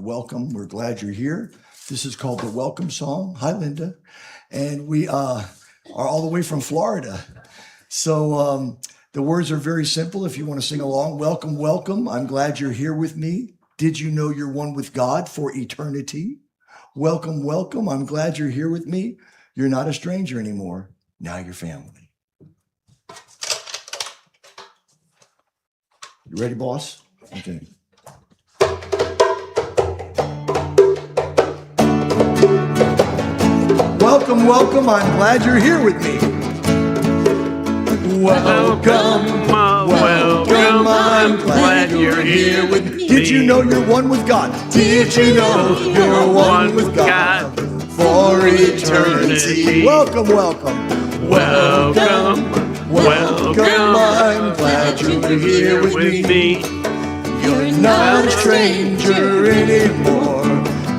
Welcome. We're glad you're here. This is called the Welcome Song. Hi, Linda. And we are all the way from Florida. So the words are very simple if you want to sing along. Welcome, welcome. I'm glad you're here with me. Did you know you're one with God for eternity? Welcome, welcome. I'm glad you're here with me. You're not a stranger anymore. Now you're family. You ready, boss? Okay. Welcome, welcome. I'm glad you're here with me. Welcome, welcome. I'm glad you're here with me. Did you know you're one with God? Did you know you're one with God for eternity? Welcome, welcome. Welcome, welcome. I'm glad you're here with me. You're not a stranger anymore.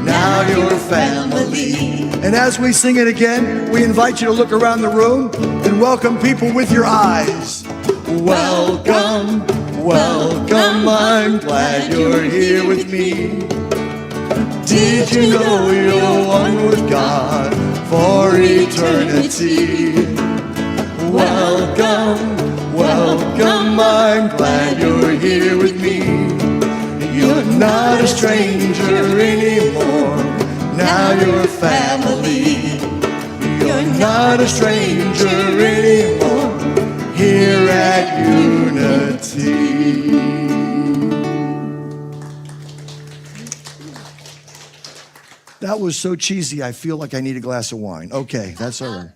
Now you're family. And as we sing it again, we invite you to look around the room and welcome people with your eyes. Welcome, welcome, I'm glad you're here with me. Did you know you're one with God for eternity? Welcome, welcome, I'm glad you're here with me. You're not a stranger anymore. Now you're family. You're not a stranger anymore here at Unity. That was so cheesy, I feel like I need a glass of wine. Okay, that's all right.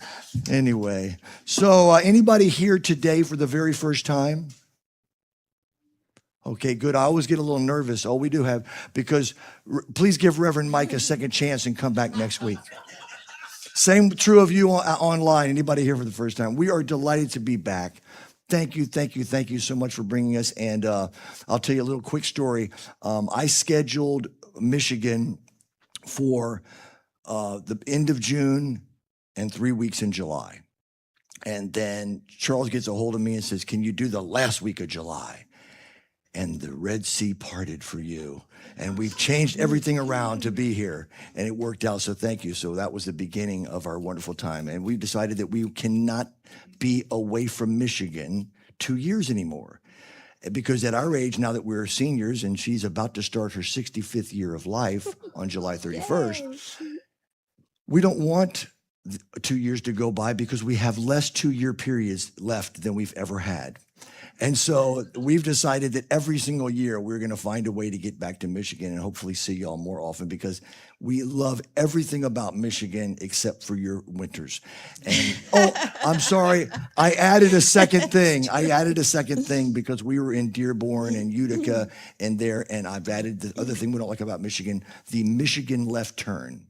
Anyway, so anybody here today for the very first time? Okay, good. I always get a little nervous. Oh, we do have, because please give Reverend Mike a second chance and come back next week. Same true of you online. Anybody here for the first time? We are delighted to be back. Thank you, thank you, thank you so much for bringing us. And I'll tell you a little quick story. I scheduled Michigan for the end of June and 3 weeks in July. And then Charles gets a hold of me and says, can you do the last week of July? And the Red Sea parted for you. And we've changed everything around to be here. And it worked out, so thank you. So that was the beginning of our wonderful time. And we decided that we cannot be away from Michigan 2 years anymore. Because at our age, now that we're seniors, and she's about to start her 65th year of life on July 31st, we don't want 2 years to go by because we have less 2-year periods left than we've ever had. And so we've decided that every single year we're going to find a way to get back to Michigan and hopefully see y'all more often because we love everything about Michigan except for your winters. And oh, I'm sorry, I added a second thing because we were in Dearborn and Utica and there, and I've added the other thing we don't like about Michigan, the Michigan left turn.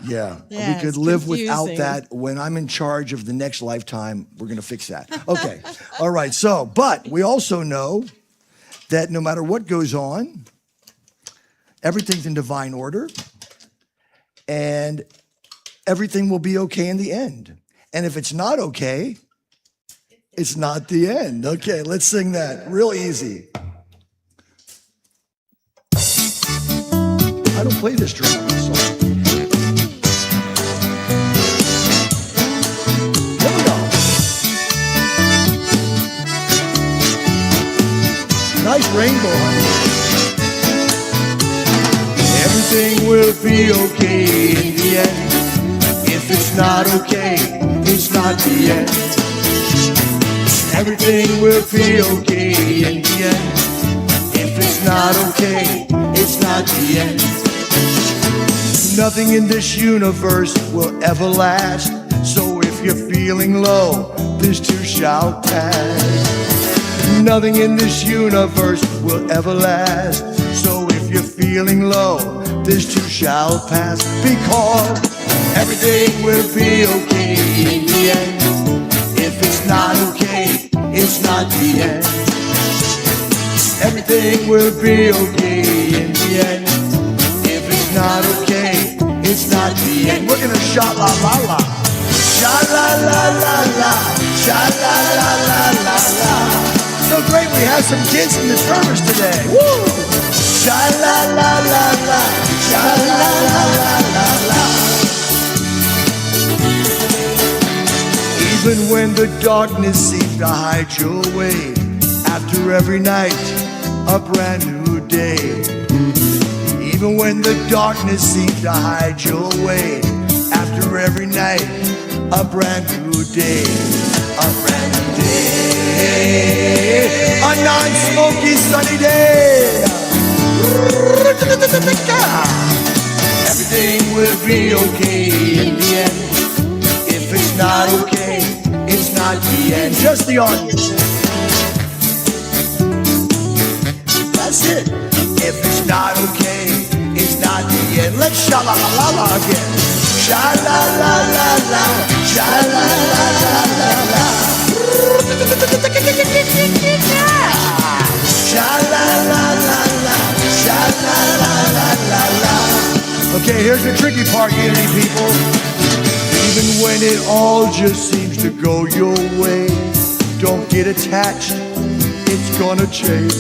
Yeah, we could live without that. When I'm in charge of the next lifetime, we're going to fix that. Okay, all right. So, but we also know that no matter what goes on, everything's in divine order, and everything will be okay in the end. And if it's not okay, it's not the end. Okay, let's sing that. Real easy. I don't play this drum on this song. Nice rainbow, honey. Everything will be okay in the end. If it's not okay, it's not the end. Everything will be okay in the end. If it's not okay, it's not the end. Nothing in this universe will ever last. So if you're feeling low, this too shall pass. Nothing in this universe will ever last. So if you're feeling low, this too shall pass. Because everything will be okay in the end. If it's not okay, it's not the end. Everything will be okay in the end. If it's not okay, it's not the end. We're gonna sha-la-la-la. Sha-la-la-la-la. Sha-la-la-la-la-la. So great, we have some kids in the service today. Woo! Sha-la-la-la-la, sha-la-la-la-la-la. Even when the darkness seems to hide your way, after every night, a brand new day. Even when the darkness seems to hide your way, after every night, a brand new day. A brand new day. A non-smoky sunny day. Everything will be okay in the end. If it's not okay, it's not the end. Just the audience. That's it. If it's not okay, it's not the end. Let's sha-la-la-la-la again. Sha-la-la-la-la, sha-la-la-la-la-la. Sha-la-la-la-la, sha-la-la-la-la-la. Okay, here's the tricky part, Unity people. Even when it all just seems to go your way, don't get attached, it's gonna change.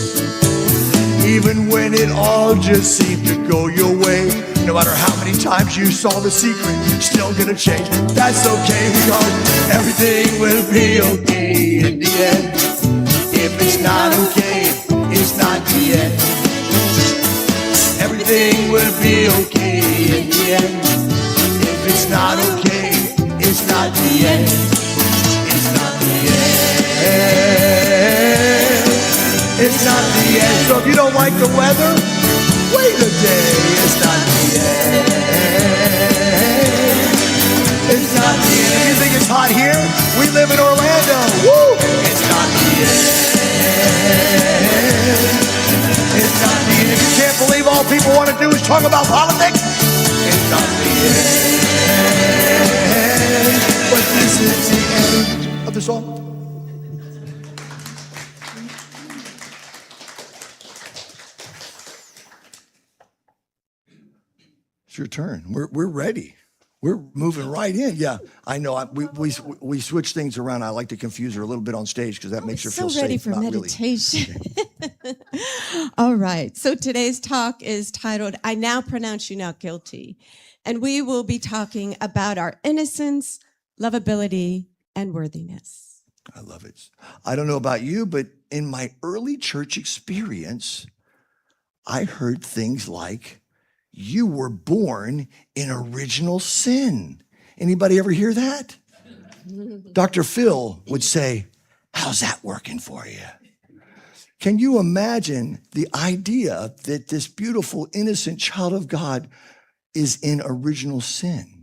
Even when it all just seemed to go your way, no matter how many times you saw The Secret, still gonna change. That's okay, because everything will be okay in the end. If it's not okay, it's not the end. Everything will be okay in the end. If it's not okay, it's not the end. It's not the end. It's not the end. So if you don't like the weather, wait a day. It's not the end. It's not the end. If you think it's hot here, we live in Orlando. Woo! It's not the end. It's not the end. If you can't believe all people want to do is talk about politics, it's not the end. But this is the end of the song. It's your turn. We're ready. We're moving right in. Yeah, I know. We switch things around. I like to confuse her a little bit on stage because that makes her feel safe. So ready for meditation. Really. All right. So today's talk is titled, I Now Pronounce You Not Guilty. And we will be talking about our innocence, lovability, and worthiness. I love it. I don't know about you, but in my early church experience, I heard things like, you were born in original sin. Anybody ever hear that? Dr. Phil would say, how's that working for you? Can you imagine the idea that this beautiful, innocent child of God is in original sin?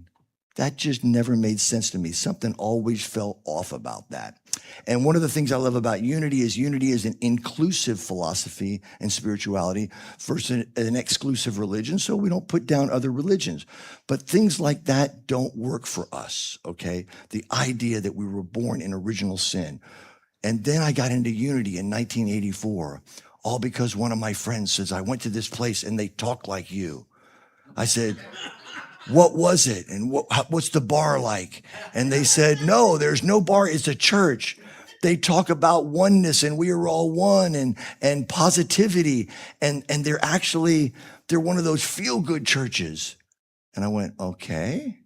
That just never made sense to me. Something always felt off about that. And one of the things I love about unity is an inclusive philosophy and spirituality versus an exclusive religion. So we don't put down other religions. But things like that don't work for us, okay? The idea that we were born in original sin. And then I got into unity in 1984, all because one of my friends says, I went to this place and they talk like you. I said, what was it? And what's the bar like? And they said, no, there's no bar. It's a church. They talk about oneness and we are all one and positivity. And they're one of those feel-good churches. And I went, okay.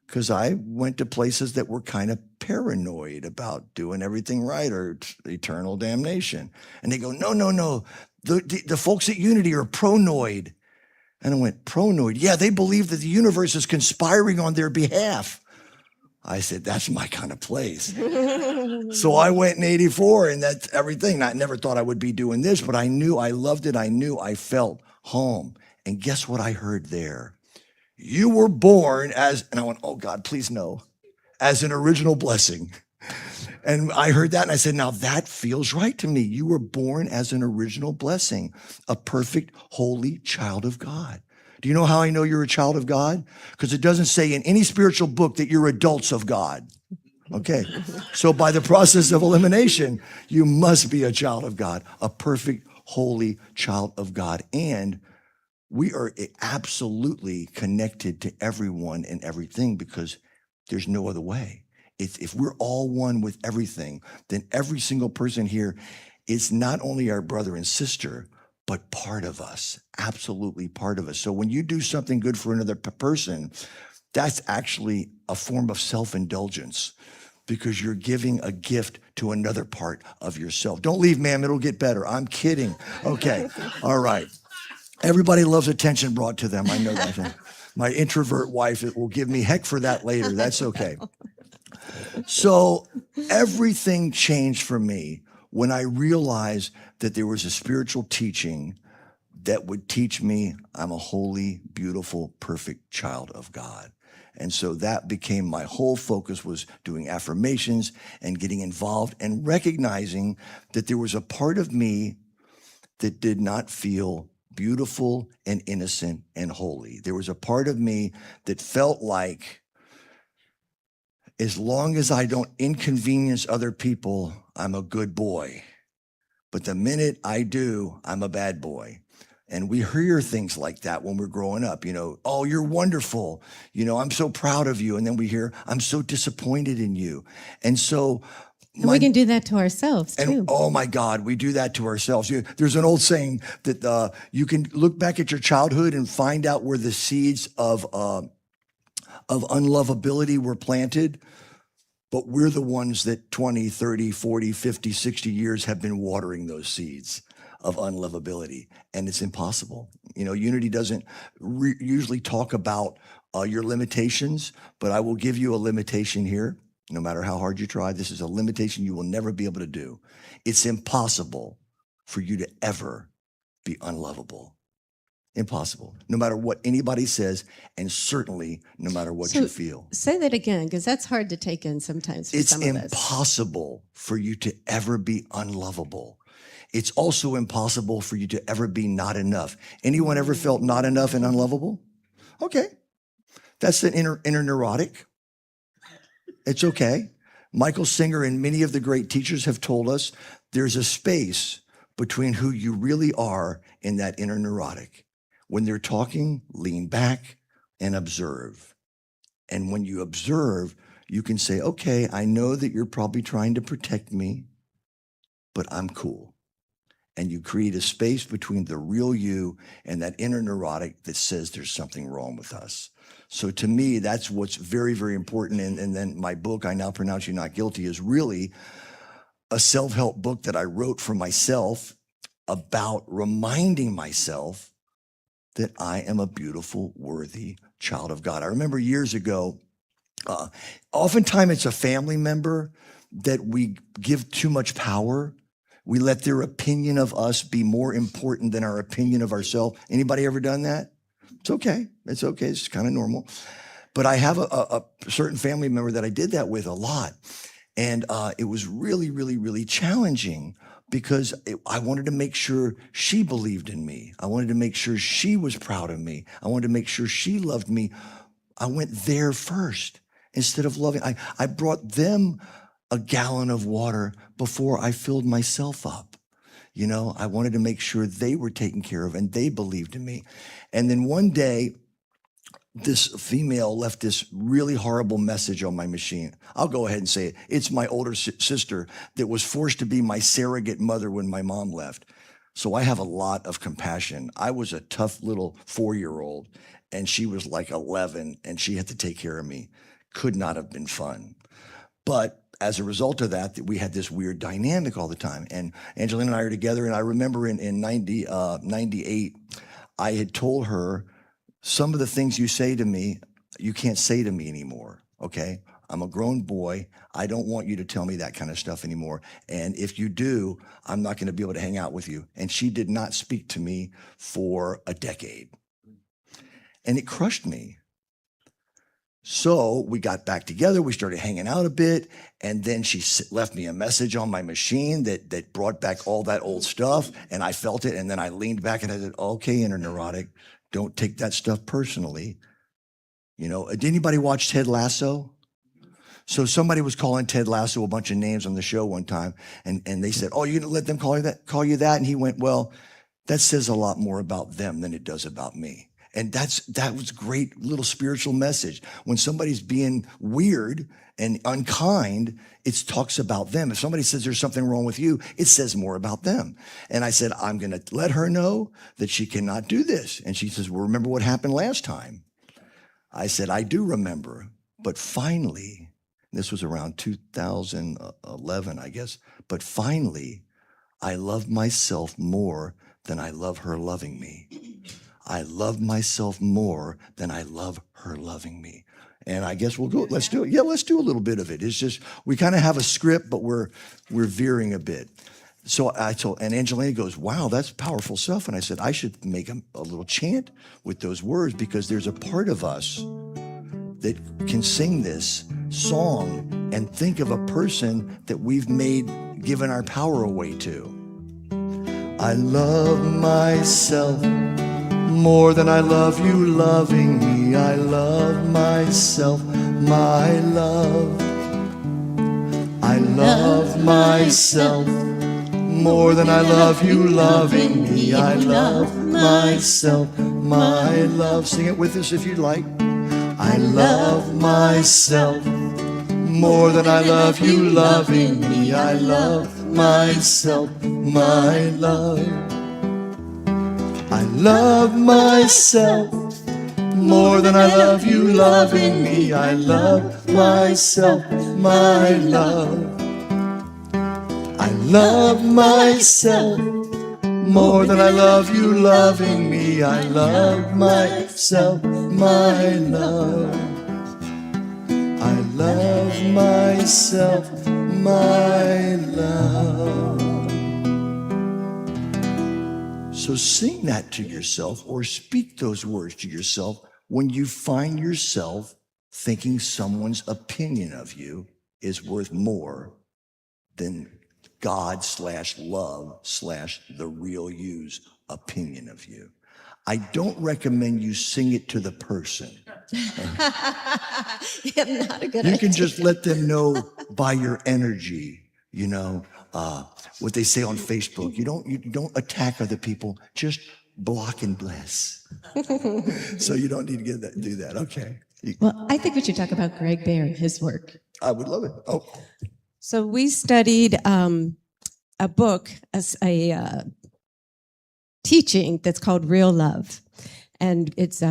Because I went to places that were kind of paranoid about doing everything right or eternal damnation. And they go, no. The folks at Unity are pronoid. And I went, pronoid? Yeah, they believe that the universe is conspiring on their behalf. I said, that's my kind of place. So I went in 84 and that's everything. I never thought I would be doing this, but I knew I loved it. I knew I felt home. And guess what I heard there? You were born as, and I went, oh God, please no, as an original blessing. And I heard that and I said, now that feels right to me. You were born as an original blessing, a perfect, holy child of God. Do you know how I know you're a child of God? Because it doesn't say in any spiritual book that you're adults of God. Okay. So by the process of elimination, you must be a child of God, a perfect, holy child of God. And we are absolutely connected to everyone and everything because there's no other way. If we're all one with everything, then every single person here is not only our brother and sister, but part of us, absolutely part of us. So when you do something good for another person, that's actually a form of self-indulgence because you're giving a gift to another part of yourself. Don't leave, ma'am. It'll get better. I'm kidding. Okay. All right. Everybody loves attention brought to them. I know that. My introvert wife will give me heck for that later. That's okay. So everything changed for me when I realized that there was a spiritual teaching that would teach me I'm a holy, beautiful, perfect child of God. And so that became my whole focus, was doing affirmations and getting involved and recognizing that there was a part of me that did not feel beautiful and innocent and holy. There was a part of me that felt like as long as I don't inconvenience other people, I'm a good boy. But the minute I do, I'm a bad boy. And we hear things like that when we're growing up, oh, you're wonderful. I'm so proud of you. And then we hear, I'm so disappointed in you. And so and we can do that to ourselves too. And oh my God, we do that to ourselves. There's an old saying that you can look back at your childhood and find out where the seeds of unlovability were planted, but we're the ones that 20, 30, 40, 50, 60 years have been watering those seeds of unlovability, and it's impossible. Unity doesn't usually talk about your limitations, but I will give you a limitation here. No matter how hard you try, this is a limitation you will never be able to do. It's impossible for you to ever be unlovable. Impossible. No matter what anybody says, and certainly no matter what you feel. Say that again, because that's hard to take in sometimes for some of us. It's impossible for you to ever be unlovable. It's also impossible for you to ever be not enough. Anyone ever felt not enough and unlovable? Okay. That's an inner neurotic. It's okay. Michael Singer and many of the great teachers have told us there's a space between who you really are and that inner neurotic. When they're talking, lean back and observe. And when you observe, you can say, okay, I know that you're probably trying to protect me, but I'm cool. And you create a space between the real you and that inner neurotic that says there's something wrong with us. So to me, that's what's very, very important. And then my book, I Now Pronounce You Not Guilty, is really a self-help book that I wrote for myself about reminding myself that I am a beautiful, worthy child of God. I remember years ago, oftentimes it's a family member that we give too much power. We let their opinion of us be more important than our opinion of ourselves. Anybody ever done that? It's okay. It's okay. It's kind of normal. But I have a certain family member that I did that with a lot. And it was really, really, really challenging because I wanted to make sure she believed in me. I wanted to make sure she was proud of me. I wanted to make sure she loved me. I went there first instead of loving. I brought them a gallon of water before I filled myself up. I wanted to make sure they were taken care of and they believed in me. And then one day, this female left this really horrible message on my machine. I'll go ahead and say it. It's my older sister that was forced to be my surrogate mother when my mom left. So I have a lot of compassion. I was a tough little 4-year-old and she was like 11 and she had to take care of me. Could not have been fun. But as a result of that, we had this weird dynamic all the time. And Angelina and I are together. And I remember in 98, I had told her, some of the things you say to me, you can't say to me anymore, okay? I'm a grown boy. I don't want you to tell me that kind of stuff anymore. And if you do, I'm not going to be able to hang out with you. And she did not speak to me for a decade. And it crushed me. So we got back together, we started hanging out a bit, and then she left me a message on my machine that brought back all that old stuff, and I felt it, and then I leaned back and I said, okay, inner neurotic, don't take that stuff personally. Did anybody watch Ted Lasso? So somebody was calling Ted Lasso a bunch of names on the show one time, and they said, oh, you're gonna let them call you that? And he went, well, that says a lot more about them than it does about me. And that was great little spiritual message. When somebody's being weird and unkind, it talks about them. If somebody says there's something wrong with you, it says more about them. And I said, I'm going to let her know that she cannot do this. And she says, well, remember what happened last time? I said, I do remember. But finally, this was around 2011, I guess. But finally, I love myself more than I love her loving me. I love myself more than I love her loving me. And I guess we'll go, let's do it. Yeah, let's do a little bit of it. It's just, we kind of have a script, but we're veering a bit. So I told, and Angelina goes, wow, that's powerful stuff. And I said, I should make a little chant with those words because there's a part of us that can sing this song and think of a person that we've given our power away to. I love myself more than I love you loving me. I love myself, my love. I love myself more than I love you loving me. I love myself, my love. Sing it with us if you'd like. I love myself more than I love you loving me. I love myself, my love. I love myself more than I love you loving me. I love myself, my love. I love myself more than I love you loving me. I love myself, my love. I love myself, my love. So sing that to yourself or speak those words to yourself when you find yourself thinking someone's opinion of you is worth more than God/love/the real you's opinion of you. I don't recommend you sing it to the person. Yeah, not a good You idea. can just let them know by your energy, what they say on Facebook. You don't attack other people, just block and bless. So you don't need to do that. Okay. Well, I think we should talk about Greg Bear and his work. I would love it. Oh, So we studied a book, a teaching that's called Real Love. And it's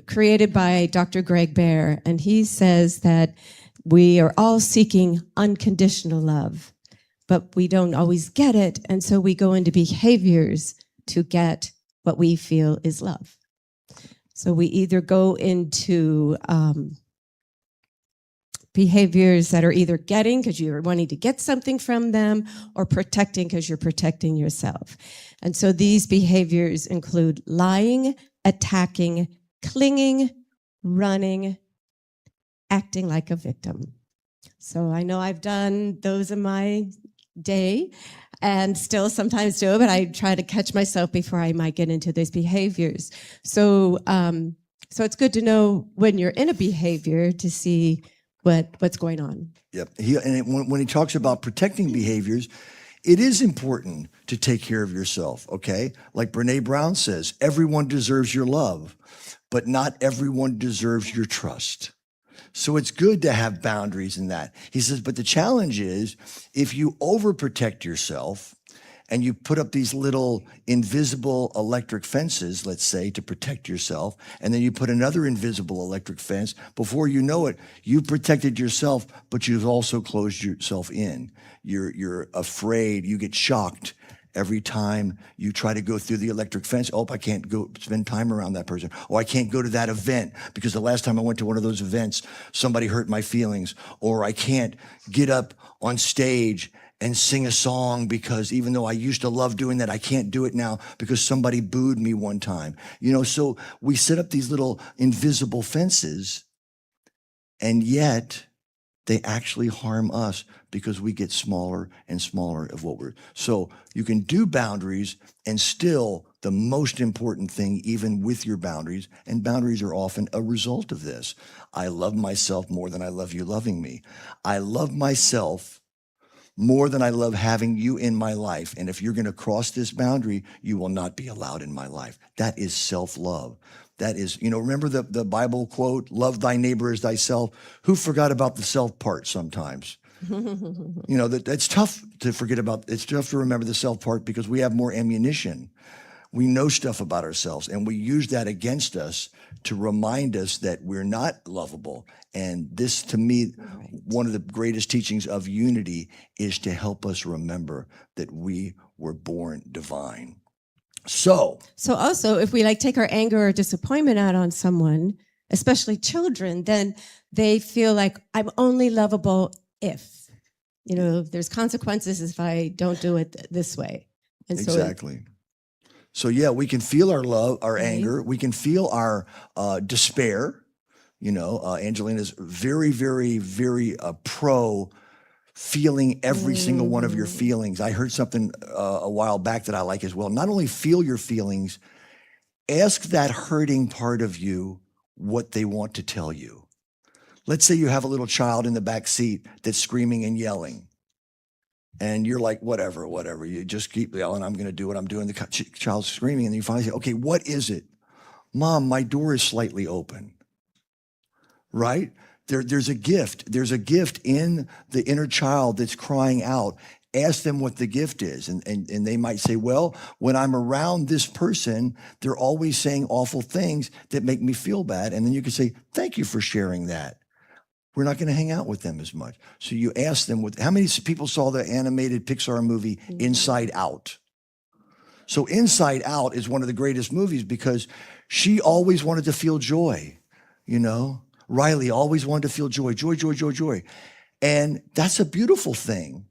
created by Dr. Greg Bear. And he says that we are all seeking unconditional love, but we don't always get it. And so we go into behaviors to get what we feel is love. So we either go into behaviors that are either getting because you're wanting to get something from them or protecting because you're protecting yourself. And so these behaviors include lying, attacking, clinging, running, acting like a victim. So I know I've done those in my day and still sometimes do it, but I try to catch myself before I might get into those behaviors. So it's good to know when you're in a behavior to see what's going on. yep. When he talks about protecting behaviors, it is important to take care of yourself, okay? Like Brené Brown says, everyone deserves your love, but not everyone deserves your trust. So it's good to have boundaries in that. He says, but the challenge is if you overprotect yourself and you put up these little invisible electric fences, let's say, to protect yourself, and then you put another invisible electric fence, before you know it, you protected yourself, but you've also closed yourself in. You're afraid, you get shocked every time you try to go through the electric fence. Oh, I can't go spend time around that person. Or I can't go to that event because the last time I went to one of those events, somebody hurt my feelings. Or I can't get up on stage and sing a song because even though I used to love doing that, I can't do it now because somebody booed me one time. So we set up these little invisible fences, and yet they actually harm us because we get smaller and smaller of what we're. So you can do boundaries and still the most important thing, even with your boundaries, and boundaries are often a result of this. I love myself more than I love you loving me. I love myself more than I love having you in my life. And if you're going to cross this boundary, you will not be allowed in my life. That is self-love. That is, remember the Bible quote, love thy neighbor as thyself? Who forgot about the self part sometimes? That's tough to forget about. It's tough to remember the self part because we have more ammunition. We know stuff about ourselves, and we use that against us to remind us that we're not lovable. And this, to me, one of the greatest teachings of unity is to help us remember that we were born divine. So also, if we take our anger or disappointment out on someone, especially children, then they feel like I'm only lovable if, there's consequences if I don't do it this way. And exactly. So yeah, we can feel our love, our anger. We can feel our despair. Angelina's very, very, very pro feeling every single one of your feelings. I heard something a while back that I like as well. Not only feel your feelings, ask that hurting part of you what they want to tell you. Let's say you have a little child in the back seat that's screaming and yelling. And you're like, whatever. You just keep yelling, I'm going to do what I'm doing. The child's screaming. And you finally say, okay, what is it? Mom, my door is slightly open. Right? There's a gift. There's a gift in the inner child that's crying out. Ask them what the gift is. And they might say, well, when I'm around this person, they're always saying awful things that make me feel bad. And then you can say, thank you for sharing that. We're not going to hang out with them as much. So you ask them, how many people saw the animated Pixar movie Inside Out? So Inside Out is one of the greatest movies because she always wanted to feel joy, Riley always wanted to feel joy, joy, joy, joy, joy. And that's a beautiful thing,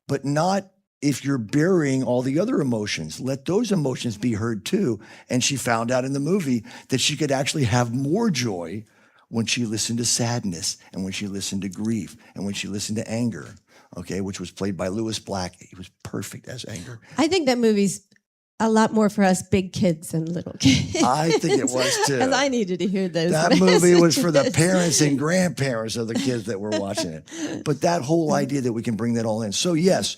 but not if you're burying all the other emotions. Let those emotions be heard too. And she found out in the movie that she could actually have more joy when she listened to sadness and when she listened to grief and when she listened to anger, which was played by Lewis Black. He was perfect as anger. I think that movie's a lot more for us big kids than little kids. I think it was too. Because I needed to hear those That messages. movie was for the parents and grandparents of the kids that were watching it. But that whole idea that we can bring that all in. So yes,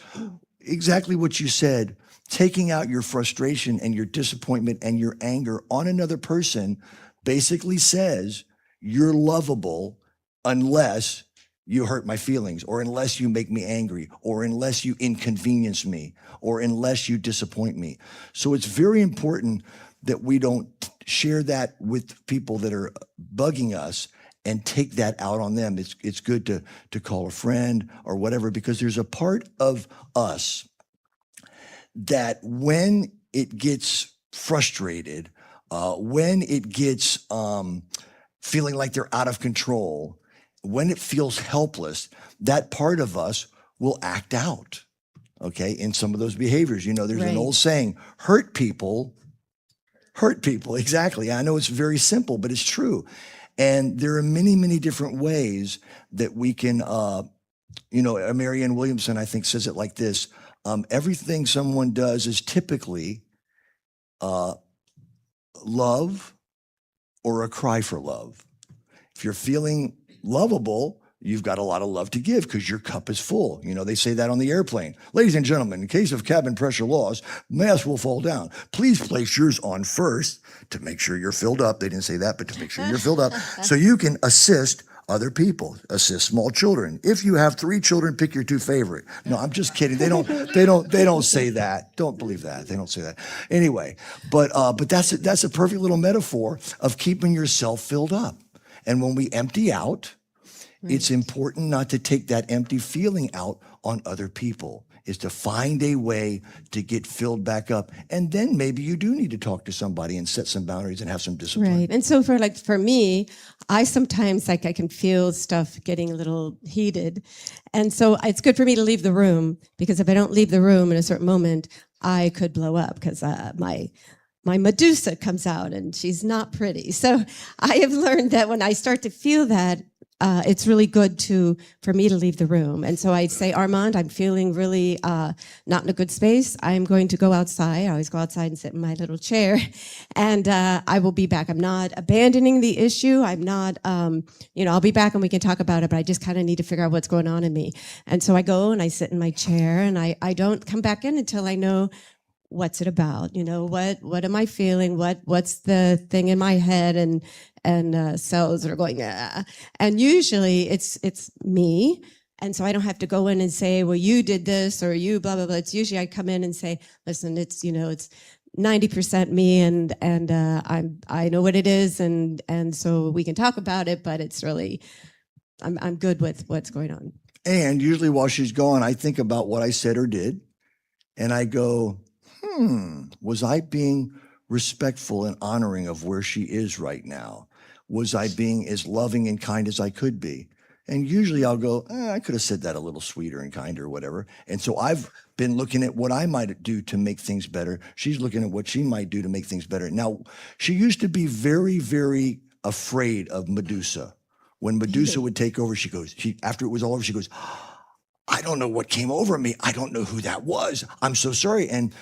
exactly what you said, taking out your frustration and your disappointment and your anger on another person basically says you're lovable unless you hurt my feelings, or unless you make me angry, or unless you inconvenience me, or unless you disappoint me. So it's very important that we don't share that with people that are bugging us and take that out on them. It's good to call a friend or whatever, because there's a part of us that when it gets frustrated, when it gets feeling like they're out of control, when it feels helpless, that part of us will act out, in some of those behaviors. There's an old saying, hurt people. Exactly. I know it's very simple, but it's true. And there are many, many different ways that we can, Marianne Williamson, I think, says it like this. Everything someone does is typically love or a cry for love. If you're feeling lovable, you've got a lot of love to give because your cup is full. They say that on the airplane. Ladies and gentlemen, in case of cabin pressure loss, mask will fall down. Please place yours on first to make sure you're filled up. They didn't say that, but to make sure you're filled up so you can assist other people, assist small children. If you have 3 children, pick your 2 favorite. No, I'm just kidding. They don't say that. Don't believe that. They don't say that. Anyway, but that's a perfect little metaphor of keeping yourself filled up. And when we empty out, it's important not to take that empty feeling out on other people. Is to find a way to get filled back up. And then maybe you do need to talk to somebody and set some boundaries and have some discipline. Right. And so for me, I sometimes I can feel stuff getting a little heated. And so it's good for me to leave the room, because if I don't leave the room in a certain moment, I could blow up because my Medusa comes out and she's not pretty. So I have learned that when I start to feel that, it's really good for me to leave the room. And so I'd say, Armand, I'm feeling really not in a good space. I'm going to go outside. I always go outside and sit in my little chair, and I will be back. I'm not abandoning the issue. I'm not, I'll be back and we can talk about it, but I just kind of need to figure out what's going on in me. And so I go and I sit in my chair, and I don't come back in until I know what's it about? What am I feeling? What's the thing in my head and cells that are going, ah. And usually it's me. And so I don't have to go in and say, well, you did this or you blah, blah, blah. It's usually I come in and say, listen, it's 90% me and I know what it is. And so we can talk about it, but it's really, I'm good with what's going on. And usually while she's gone, I think about what I said or did. And I go, was I being respectful and honoring of where she is right now? Was I being as loving and kind as I could be? And usually I'll go, I could have said that a little sweeter and kinder or whatever. And so I've been looking at what I might do to make things better. She's looking at what she might do to make things better. Now, she used to be very, very afraid of Medusa. When Medusa would take over, after it was all over, she goes, I don't know what came over me. I don't know who that was. I'm so sorry. And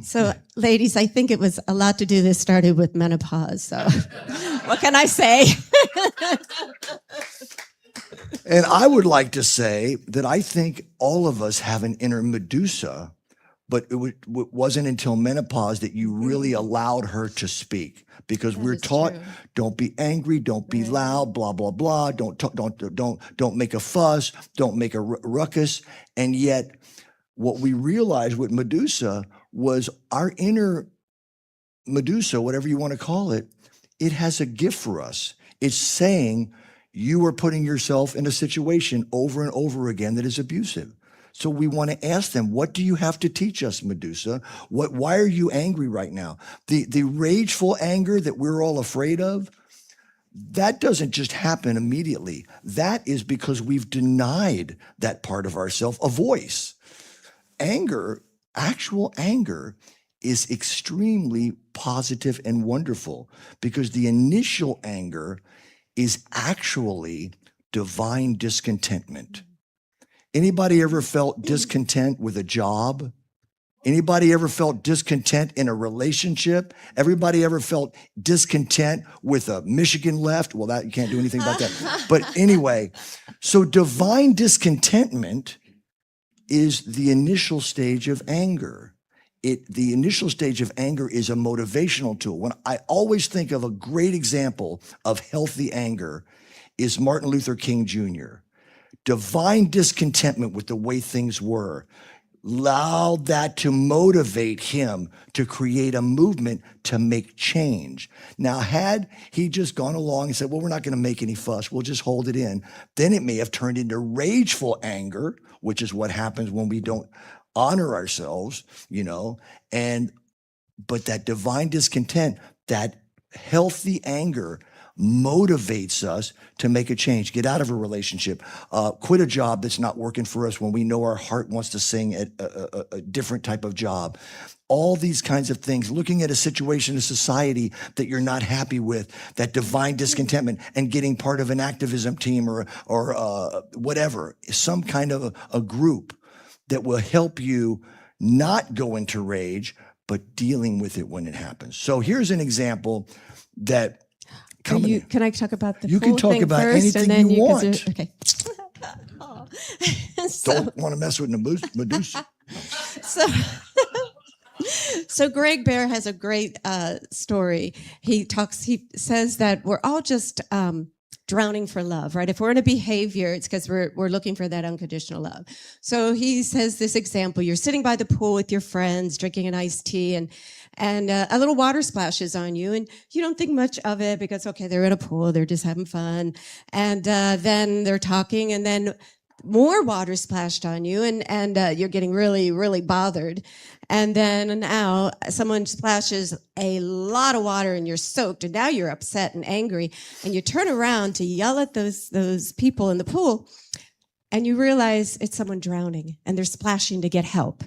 so ladies, I think it was a lot to do. This started with menopause. So what can I say? And I would like to say that I think all of us have an inner Medusa, but it wasn't until menopause that you really allowed her to speak, because we're taught, don't be angry, don't be loud, blah, blah, blah. Don't make a fuss, don't make a ruckus. And yet what we realized with Medusa was our inner Medusa, whatever you want to call it, it has a gift for us. It's saying, you are putting yourself in a situation over and over again that is abusive. So we want to ask them, what do you have to teach us, Medusa? Why are you angry right now? The rageful anger that we're all afraid of, that doesn't just happen immediately. That is because we've denied that part of ourselves a voice. Anger, actual anger, is extremely positive and wonderful, because the initial anger is actually divine discontentment. Anybody ever felt discontent with a job? Anybody ever felt discontent in a relationship? Everybody ever felt discontent with a Michigan left? Well, that you can't do anything about that. But anyway, so divine discontentment is the initial stage of anger. The initial stage of anger is a motivational tool. When I always think of a great example of healthy anger is Martin Luther King Jr. Divine discontentment with the way things were allowed that to motivate him to create a movement to make change. Now, had he just gone along and said, well, we're not going to make any fuss, we'll just hold it in, then it may have turned into rageful anger, which is what happens when we don't honor ourselves, but that divine discontent, that healthy anger motivates us to make a change, get out of a relationship, quit a job that's not working for us when we know our heart wants to sing at a different type of job. All these kinds of things, looking at a situation in society that you're not happy with, that divine discontentment, and getting part of an activism team or whatever, some kind of a group that will help you not go into rage, but dealing with it when it happens. So here's an example that can I talk about the you can talk thing about first, anything and then you want. Okay. Don't want to mess with Medusa. So Greg Bear has a great story. He says that we're all just drowning for love, right? If we're in a behavior, it's because we're looking for that unconditional love. So he says this example: you're sitting by the pool with your friends, drinking an iced tea, and a little water splashes on you, and you don't think much of it because, okay, they're in a pool, they're just having fun, and then they're talking, and then more water splashed on you, and you're getting really, really bothered. And then now someone splashes a lot of water and you're soaked, and now you're upset and angry, and you turn around to yell at those people in the pool, and you realize it's someone drowning and they're splashing to get help.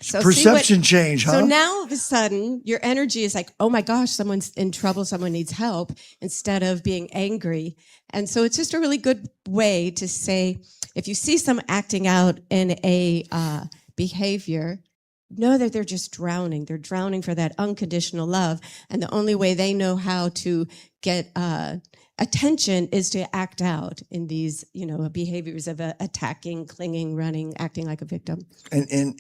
So perception change, huh? So now all of a sudden your energy is like, oh my gosh, someone's in trouble, someone needs help, instead of being angry. And so it's just a really good way to say, if you see someone acting out in a behavior, know that they're just drowning. They're drowning for that unconditional love. And the only way they know how to get attention is to act out in these, behaviors of attacking, clinging, running, acting like a victim. And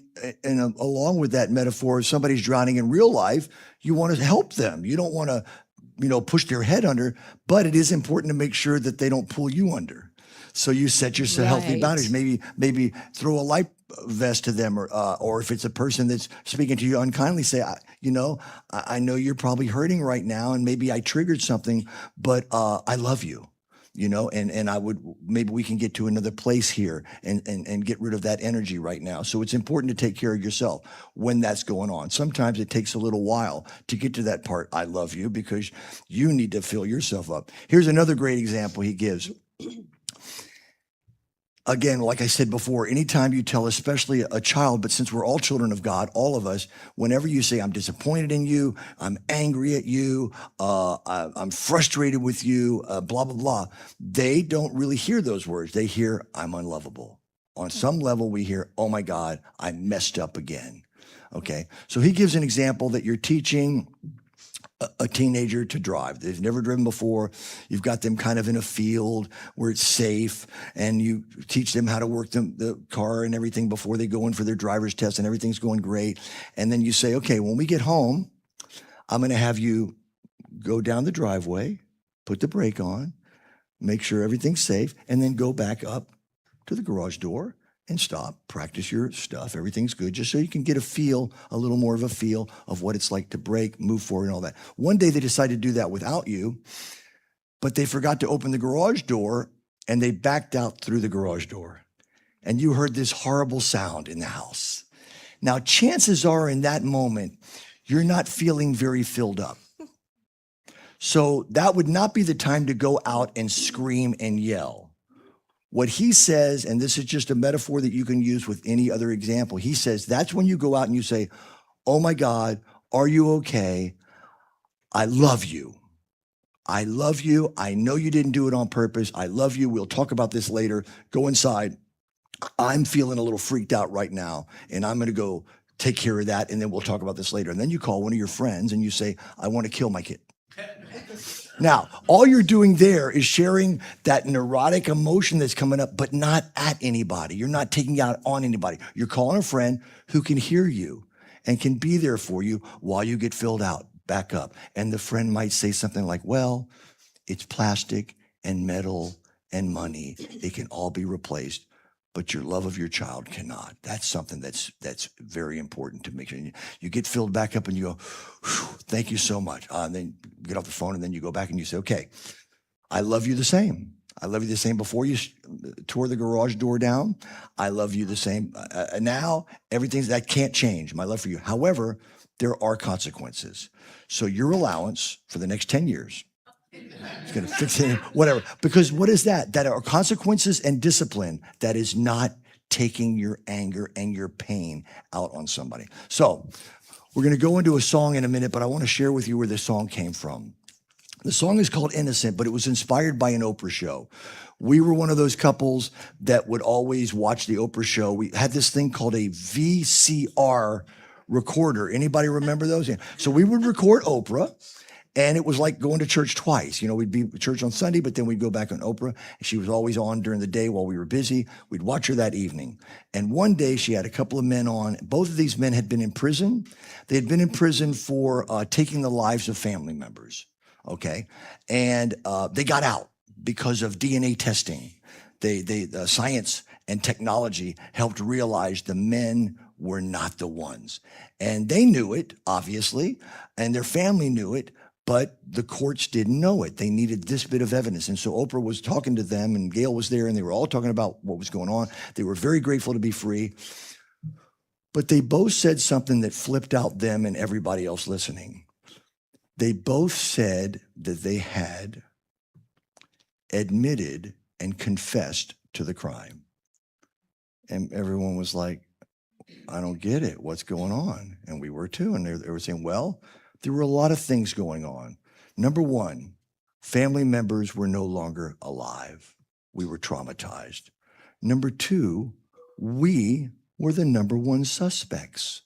along with that metaphor, if somebody's drowning in real life, you want to help them. You don't want to, push their head under, but it is important to make sure that they don't pull you under. So you set yourself healthy Right. boundaries. Maybe throw a life vest to them, or if it's a person that's speaking to you unkindly, say, I know you're probably hurting right now, and maybe I triggered something, but I love you. And maybe we can get to another place here and get rid of that energy right now. So it's important to take care of yourself when that's going on. Sometimes it takes a little while to get to that part, I love you, because you need to fill yourself up. Here's another great example he gives. Again, like I said before, anytime you tell, especially a child, but since we're all children of God, all of us, whenever you say, I'm disappointed in you, I'm angry at you, I'm frustrated with you, blah, blah, blah, they don't really hear those words. They hear, I'm unlovable. On some level, we hear, oh my God, I messed up again. Okay, so he gives an example that you're teaching a teenager to drive. They've never driven before. You've got them kind of in a field where it's safe, and you teach them how to work the car and everything before they go in for their driver's test, and everything's going great. And then you say, okay, when we get home, I'm going to have you go down the driveway, put the brake on, make sure everything's safe, and then go back up to the garage door and stop, practice your stuff. Everything's good, just so you can get a little more of a feel of what it's like to brake, move forward, and all that. One day they decided to do that without you, but they forgot to open the garage door, and they backed out through the garage door. And you heard this horrible sound in the house. Now, chances are in that moment, you're not feeling very filled up. So that would not be the time to go out and scream and yell. What he says, and this is just a metaphor that you can use with any other example, he says that's when you go out and you say, oh my God, are you okay? I love you. I love you. I know you didn't do it on purpose. I love you. We'll talk about this later. Go inside. I'm feeling a little freaked out right now, and I'm going to go take care of that, and then we'll talk about this later. And then you call one of your friends and you say, I want to kill my kid. Now, all you're doing there is sharing that neurotic emotion that's coming up, but not at anybody. You're not taking it out on anybody. You're calling a friend who can hear you and can be there for you while you get filled out, back up. And the friend might say something like, well, it's plastic and metal and money. It can all be replaced, but your love of your child cannot. That's something that's very important to make sure. You get filled back up and you go, thank you so much. And then get off the phone, and then you go back and you say, okay, I love you the same. I love you the same before you tore the garage door down. I love you the same. Now, that can't change, my love for you. However, there are consequences. So your allowance for the next 10 years, it's going to fix it, whatever. Because what is that? That are consequences and discipline. That is not taking your anger and your pain out on somebody. So we're going to go into a song in a minute, but I want to share with you where this song came from. The song is called Innocent, but it was inspired by an Oprah show. We were one of those couples that would always watch the Oprah show. We had this thing called a VCR recorder. Anybody remember those? Yeah. So we would record Oprah. And it was like going to church twice. We'd be at church on Sunday, but then we'd go back on Oprah. She was always on during the day while we were busy. We'd watch her that evening. And one day she had a couple of men on. Both of these men had been in prison. They had been in prison for taking the lives of family members. Okay. And they got out because of DNA testing. The science and technology helped realize the men were not the ones. And they knew it, obviously, and their family knew it. But the courts didn't know it. They needed this bit of evidence. And so Oprah was talking to them, and Gail was there, and they were all talking about what was going on. They were very grateful to be free. But they both said something that flipped out them and everybody else listening. They both said that they had admitted and confessed to the crime. And everyone was like, I don't get it. What's going on? And we were too. And they were saying, well, there were a lot of things going on. Number one, family members were no longer alive. We were traumatized. Number two, we were the number one suspects.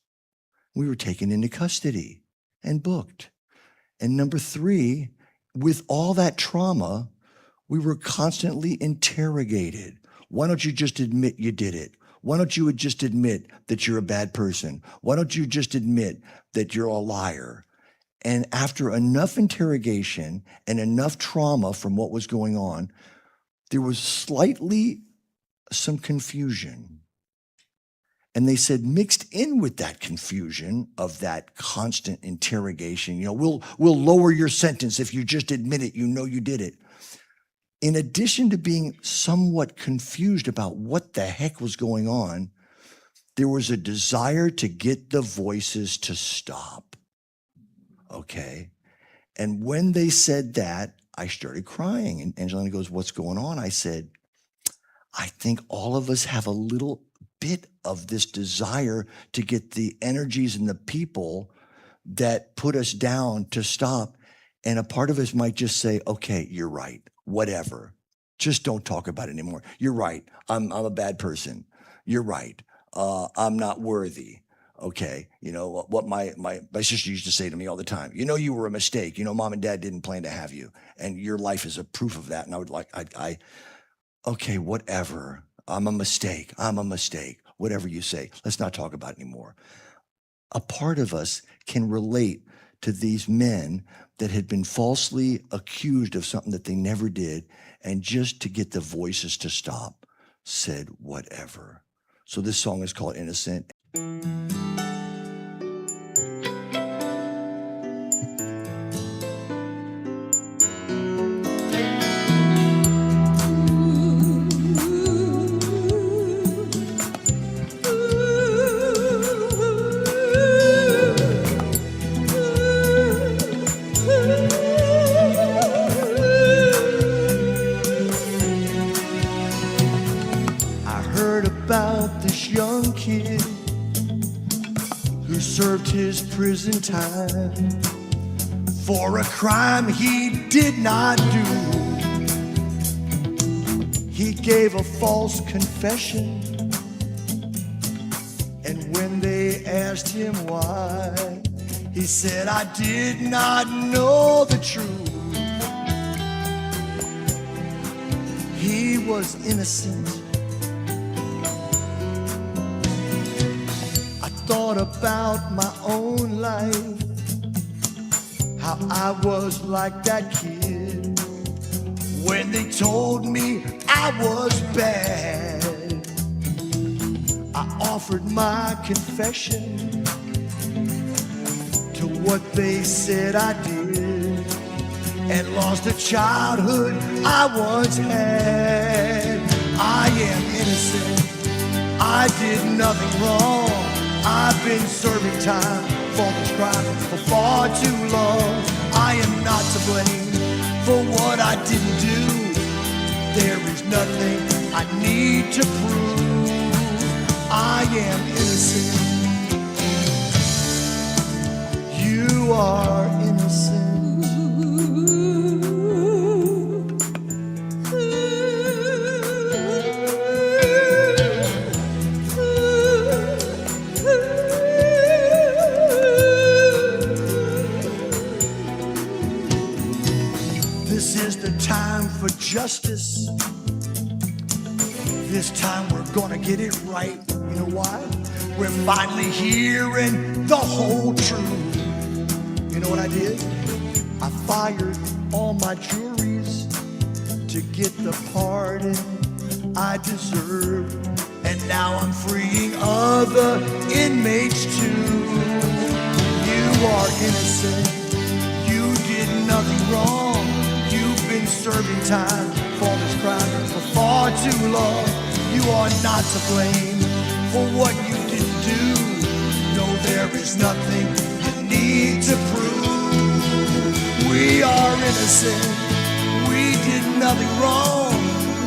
We were taken into custody and booked. And number three, with all that trauma, We were constantly interrogated. Why don't you just admit you did it? Why don't you just admit that you're a bad person? Why don't you just admit that you're a liar? And after enough interrogation and enough trauma from what was going on, there was slightly some confusion. And they said, mixed in with that confusion of that constant interrogation, we'll lower your sentence if you just admit it, you did it. In addition to being somewhat confused about what the heck was going on, there was a desire to get the voices to stop. Okay. And when they said that, I started crying. And Angelina goes, what's going on? I said, I think all of us have a little bit of this desire to get the energies and the people that put us down to stop. And a part of us might just say, okay, you're right. Whatever. Just don't talk about it anymore. You're right. I'm a bad person. You're right. I'm not worthy. Okay. What my sister used to say to me all the time, you were a mistake. Mom and dad didn't plan to have you. And your life is a proof of that. And I would okay, whatever. I'm a mistake. I'm a mistake. Whatever you say. Let's not talk about it anymore. A part of us can relate to these men that had been falsely accused of something that they never did, and just to get the voices to stop, said whatever. So this song is called Innocent. About this young kid who served his prison time for a crime he did not do. He gave a false confession, and when they asked him why, he said, I did not know the truth. He was innocent. Thought about my own life, how I was like that kid when they told me I was bad. I offered my confession to what they said I did, and lost a childhood I once had. I am innocent. I did nothing wrong. I've been serving time for this crime for far too long. I am not to blame for what I didn't do. There is nothing I need to prove. I am innocent. You are innocent. This is the time for justice. This time we're gonna get it right. You know why? We're finally hearing the whole truth. You know what I did? I fired all my juries to get the pardon I deserved. And now I'm freeing other inmates too. You are innocent. You did nothing wrong. You've been serving time for this crime for far too long. You are not to blame for what you didn't do. No, there is nothing you need to prove. We are innocent. We did nothing wrong.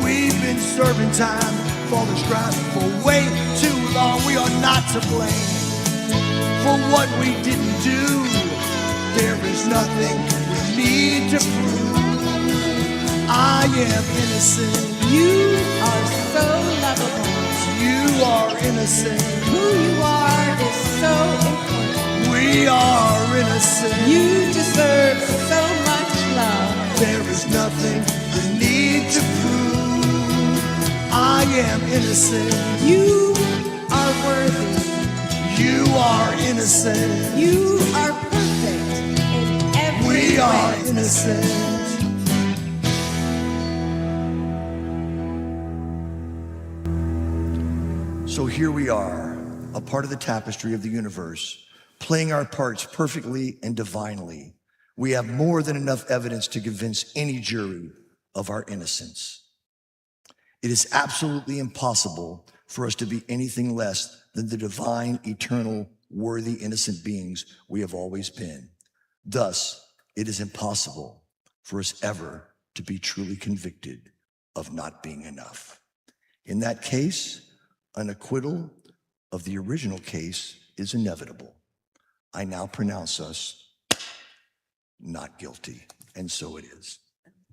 We've been serving time for this crime for way too long. We are not to blame for what we didn't do. There is nothing we need to prove. I am innocent. You are so lovable. You are innocent. Who you are is so important. We are innocent. You deserve so much love. There is nothing we need am innocent. You are worthy. You are innocent. You are perfect in every We are way. innocent. So here we are, a part of the tapestry of the universe, playing our parts perfectly and divinely. We have more than enough evidence to convince any jury of our innocence. It is absolutely impossible for us to be anything less than the divine, eternal, worthy, innocent beings we have always been. Thus, it is impossible for us ever to be truly convicted of not being enough. In that case, an acquittal of the original case is inevitable. I now pronounce us not guilty, and so it is.